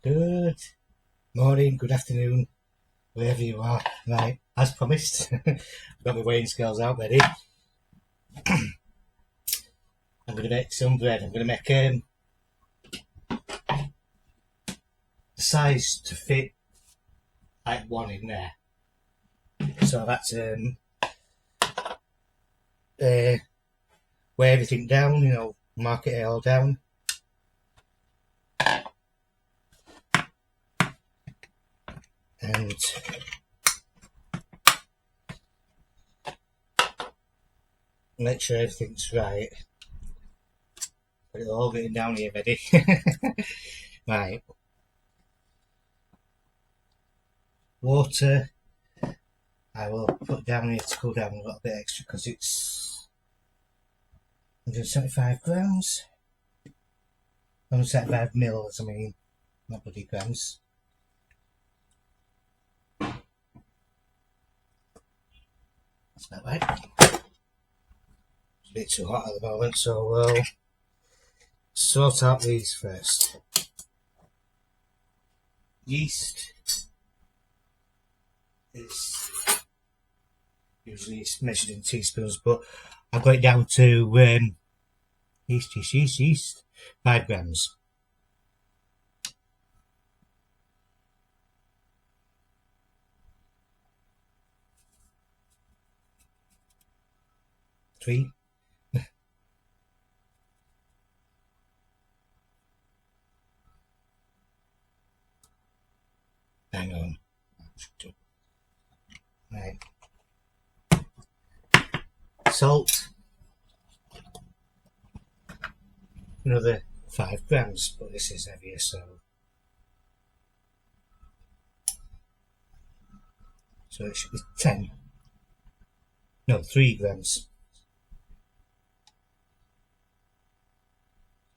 Good morning, good afternoon, wherever you are. Right, as promised, I've got my weighing scales out ready. I'm going to make some bread. I'm going to make the size to fit like one in there. So I've had to weigh everything down, mark it all down. And make sure everything's right. Got it all written down here ready. Right. Water, I will put down here to cool down a little bit extra because it's 175 grams. 175 mils, not bloody grams. That's about right. It's a bit too hot at the moment, so we'll sort out these first. Yeast is usually measured in teaspoons, but I've got it down to yeast, 5 grams. Three. Hang on. Right. Salt. Another 5 grams, but this is heavier, so it should be 10. No, 3 grams.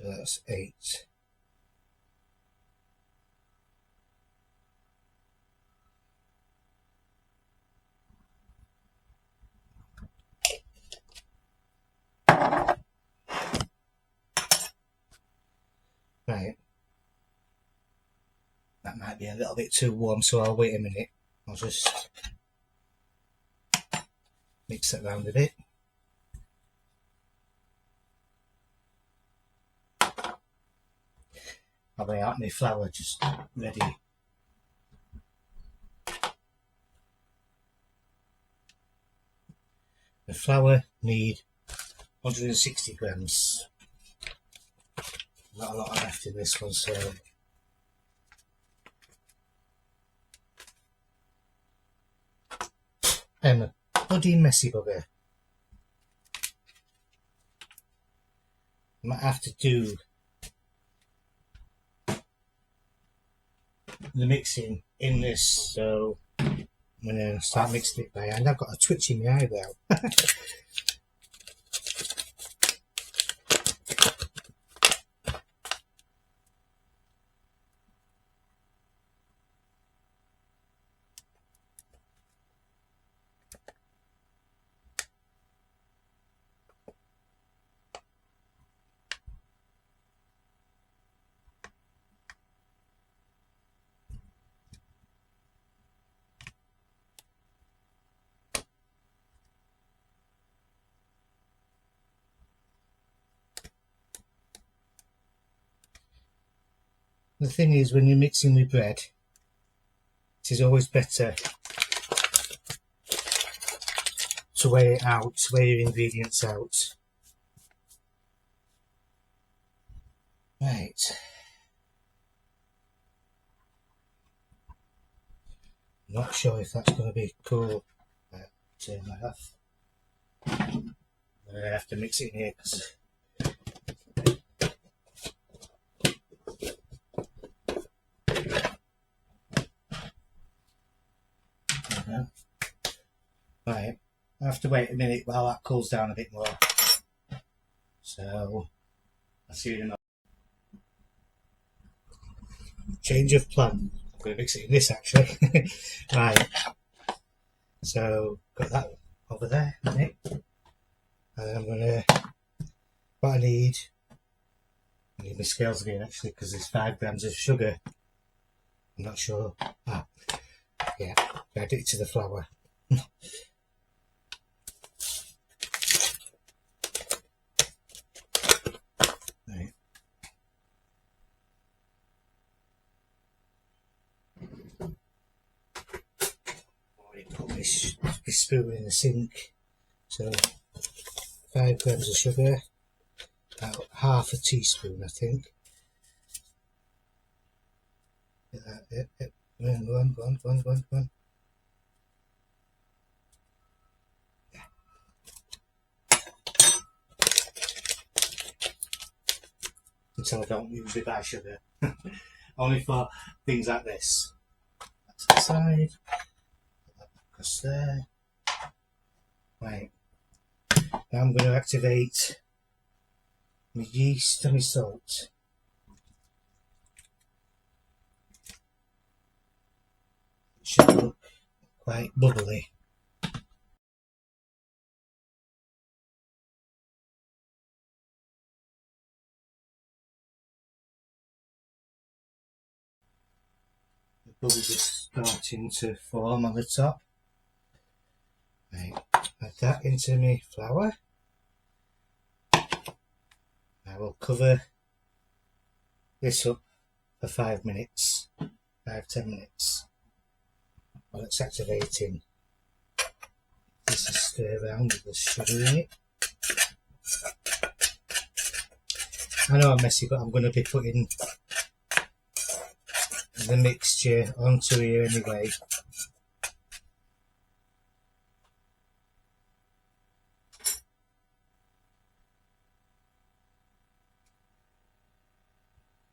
So that's 8. Right. That might be a little bit too warm, so I'll wait a minute. I'll just mix it around a bit. I'll lay out my flour just ready. The flour need 160 grams. Not a lot left in this one, so I'm a bloody messy bugger. I might have to do the mixing in this, so I'm going to start mixing it by hand. I've got a twitch in my eyebrow. The thing is, when you're mixing with bread, it is always better to weigh it out, to weigh your ingredients out. Right. Not sure if that's going to be cool, but I'm going to have to mix it in here because right, I have to wait a minute while that cools down a bit more. So I'll see you in a moment. Change of plan. I'm going to mix it in this actually. Right. So got that over there a minute. And I'm gonna what I need my scales again actually because there's 5 grams of sugar I'm not sure. Ah, yeah, add it to the flour. Right. Put this spoon in the sink. So 5 grams of sugar, about half a teaspoon I think. Go on. Until I don't use it by sugar. Only for things like this. That's aside. Because there. Right. Now I'm going to activate my yeast and my salt. It should look quite bubbly. The bubbles are starting to form on the top. Right. Add that into my flour. I will cover this up for 5 minutes, 5-10 minutes while it's activating. This is stir around with the sugar in it. I know I'm messy, but I'm going to be putting the mixture onto here anyway.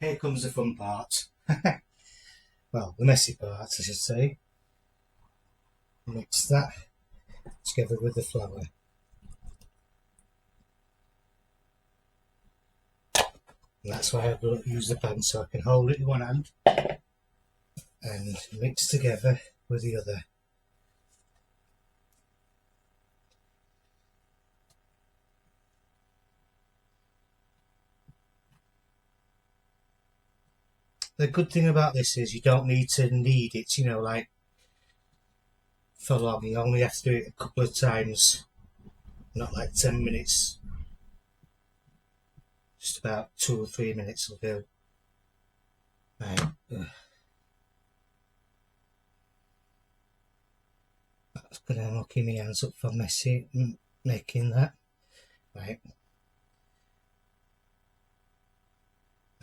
Here comes the fun part. Well, the messy part, I should say. Mix that together with the flour. And that's why I don't use the pan, so I can hold it in one hand and mix together with the other. The good thing about this is you don't need to knead it, you know, like for long. You only have to do it a couple of times, not like 10 minutes. Just about 2 or 3 minutes will do. Right. That's gonna lock my hands up for messy making that. Right.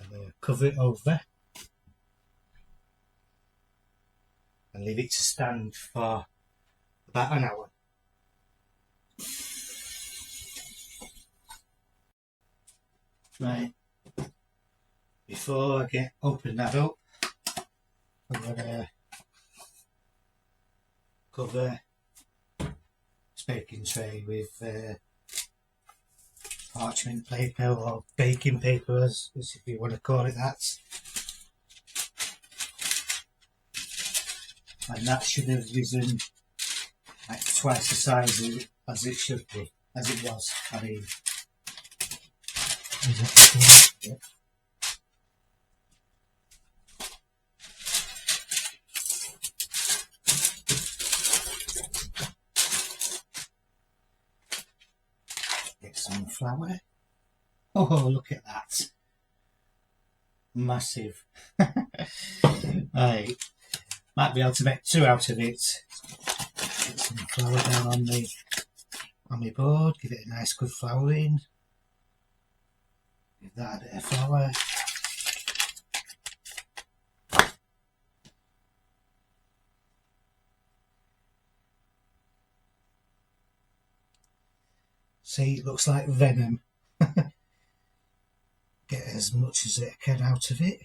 I'm gonna cover it over and leave it to stand for about an hour. Right. Before I open that up, I'm gonna cover this baking tray with parchment paper or baking paper, as if you want to call it that. And that should have risen like twice the size as it should be, as it was. I mean, yeah. Get some flour. Oh, look at that. Massive. Right. Might be able to make 2 out of it. Get some flour down on my board. Give it a nice good flouring. Give that a bit of flour. See, it looks like venom. Get as much as I can out of it.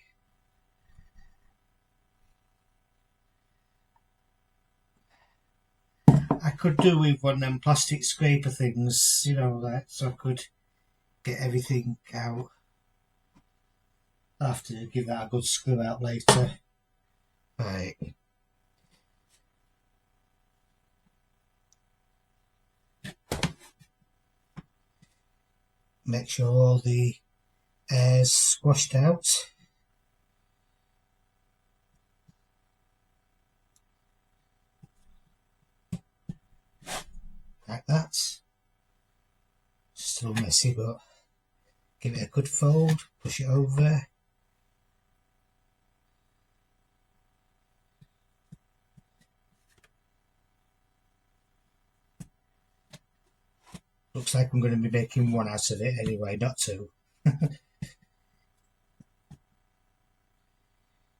I could do with one of them plastic scraper things, you know, like, so I could get everything out. I'll have to give that a good screw out later. Right. Make sure all the air's squashed out. like that. Still messy, but give it a good fold, push it over. Looks like I'm going to be making one out of it anyway, not two.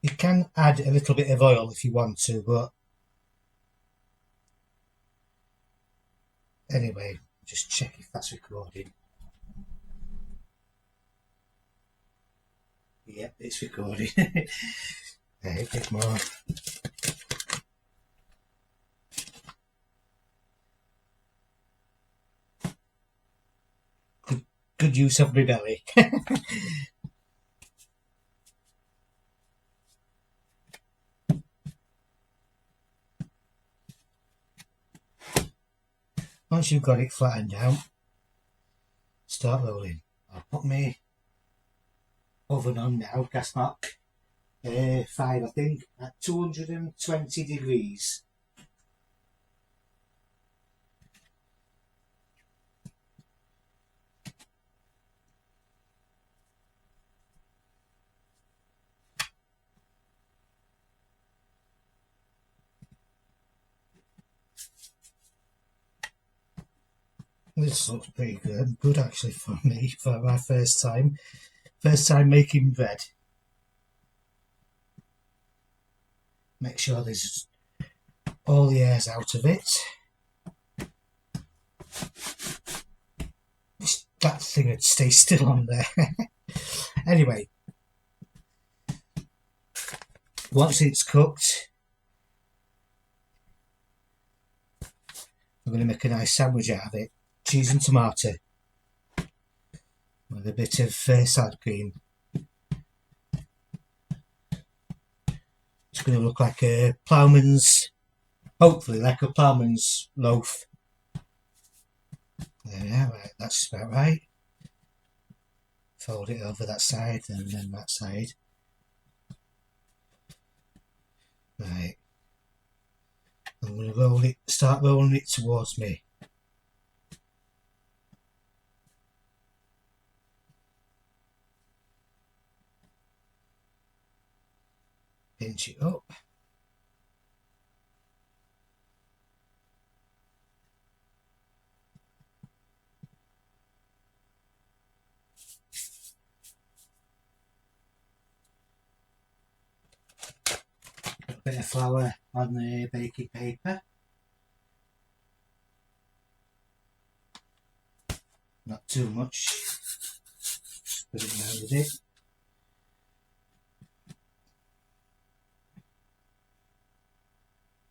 You can add a little bit of oil if you want to, but anyway, just check if that's recording. Yep, it's recording. A bit more. Good use of my belly. Once you've got it flattened out, start rolling. I'll put my oven on now, gas mark 5 I think, at 220 degrees. This looks pretty good actually for me, for my first time making bread. Make sure there's all the airs out of it. That thing would stay still on there. Anyway, once it's cooked, I'm going to make a nice sandwich out of it. Cheese and tomato with a bit of salad cream. It's going to look like a ploughman's, hopefully like a ploughman's loaf. There we are, right, that's about right. Fold it over that side and then that side. Right. I'm going to start rolling it towards me. Pinch it up. A bit of flour on the baking paper. Not too much. Put it around with it.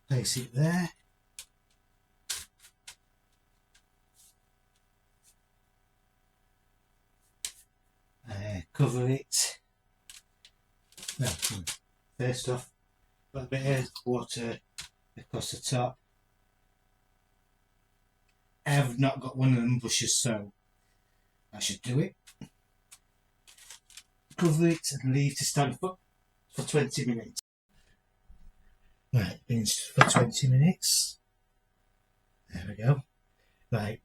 Place it there. Cover it. No, first off, put a bit of water across the top. I've not got one of them brushes, so I should do it. Cover it and leave to stand for 20 minutes. Right, been for 20 minutes. There we go. Right.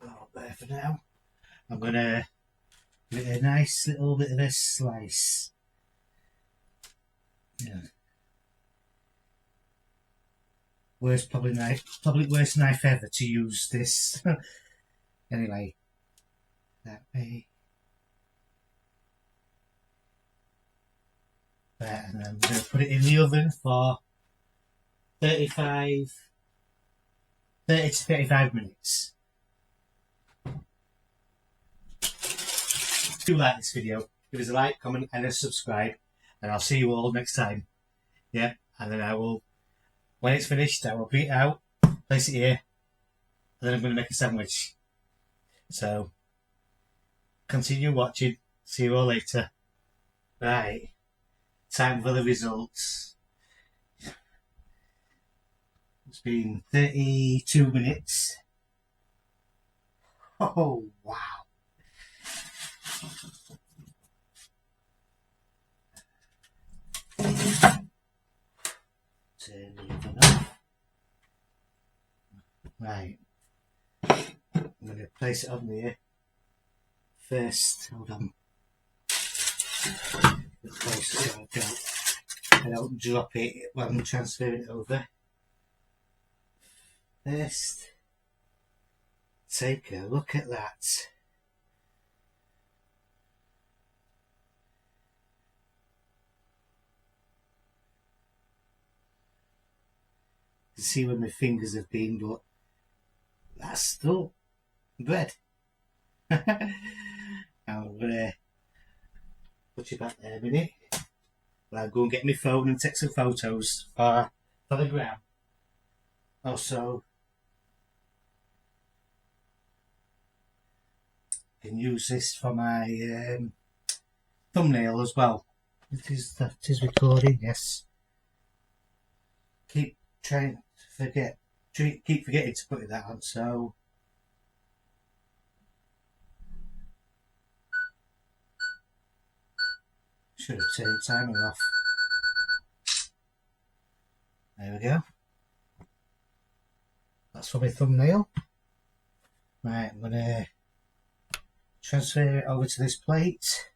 Oh, there for now. I'm going to give it a nice little bit of a slice. Yeah. Probably worst knife ever to use this. Anyway, that way. There, and then I'm going to put it in the oven for 30 to 35 minutes. If you like this video, give us a like, comment and a subscribe, and I'll see you all next time. Yeah, and then I will, when it's finished, I will beat it out, place it here, and then I'm going to make a sandwich. So, continue watching. See you all later. Right, time for the results. It's been 32 minutes. Oh, wow. Turn Right, I'm going to place it on here first. Hold on. So I don't drop it when I'm transferring it over. First, take a look at that. You can see where my fingers have been, but that's still bread. Now I'm going to put it back there a minute. I'll go and get my phone and take some photos for the gram. Also, I can use this for my thumbnail as well. That is recording, yes. Keep forgetting to put that on, so should have turned the timer off. There we go. That's for my thumbnail. Right, I'm going to transfer it over to this plate.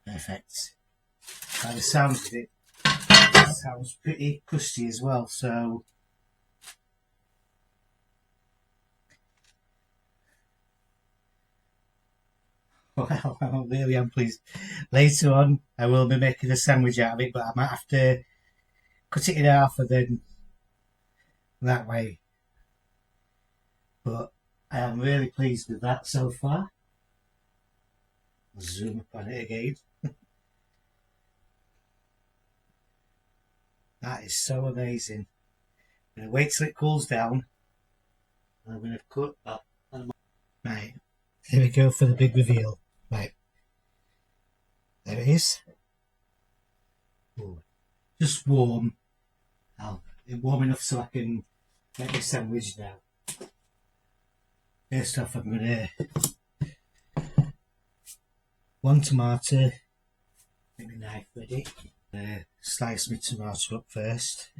Perfect. By the sound of it, it sounds pretty crusty as well, so well, I really am pleased. Later on, I will be making a sandwich out of it, but I might have to cut it in half and then that way. But I am really pleased with that so far. I'll zoom up on it again. That is so amazing. I'm going to wait till it cools down. I'm going to cut that. Right, here we go for the big reveal. Right, there it is. Ooh, just warm. It's warm enough so I can make my sandwich now. First off, I'm going to one tomato. Get my knife ready. Slice my tomato up first.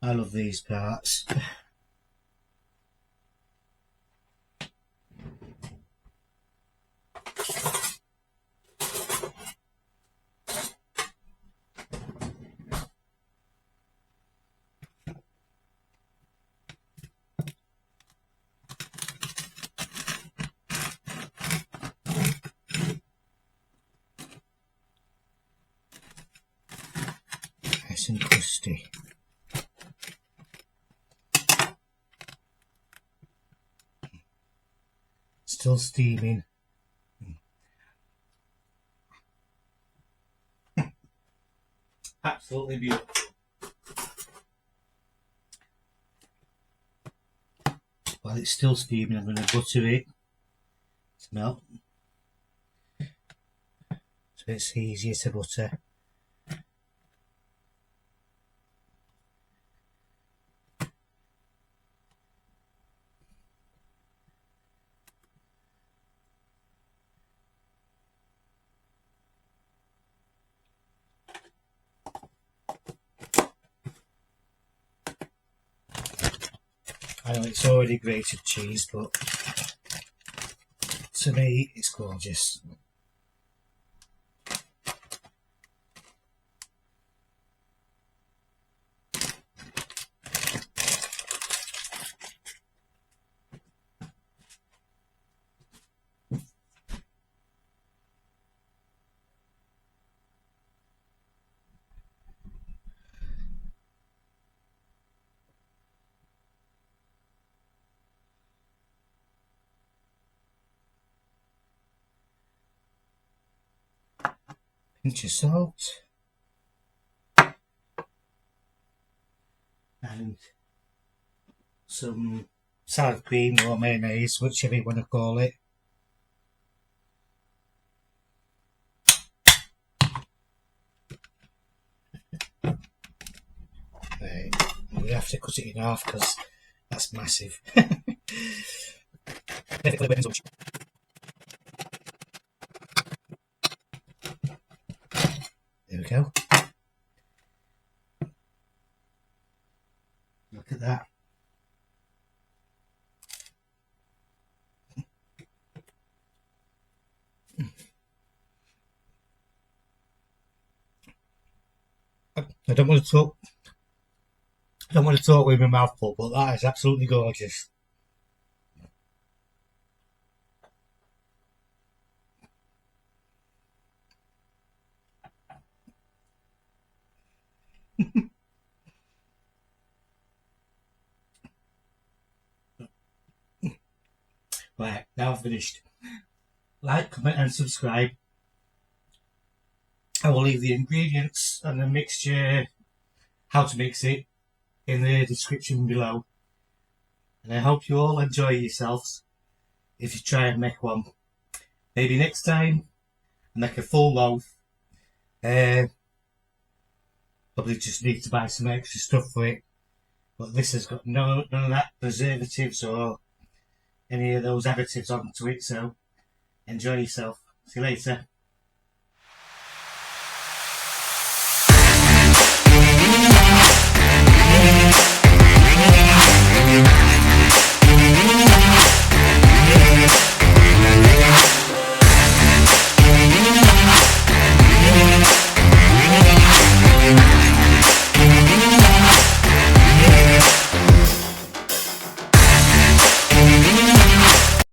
I love these parts. Nice and crusty. Still steaming. Absolutely beautiful. While it's still steaming, I'm going to butter it to melt, so it's easier to butter. I know it's already grated cheese, but to me it's gorgeous. Pinch of salt and some salad cream or mayonnaise, whichever you want to call it. Right, we have have to cut it in half because that's massive. There we go. Look at that. I don't want to talk. I don't want to talk with my mouth full, but that is absolutely gorgeous. Right, now I've finished. Like, comment and subscribe. I will leave the ingredients and the mixture, how to mix it, in the description below. And I hope you all enjoy yourselves if you try and make one. Maybe next time I make a full loaf. Probably just need to buy some extra stuff for it. But this has got none of that preservatives or any of those additives onto it, so enjoy yourself. See you later.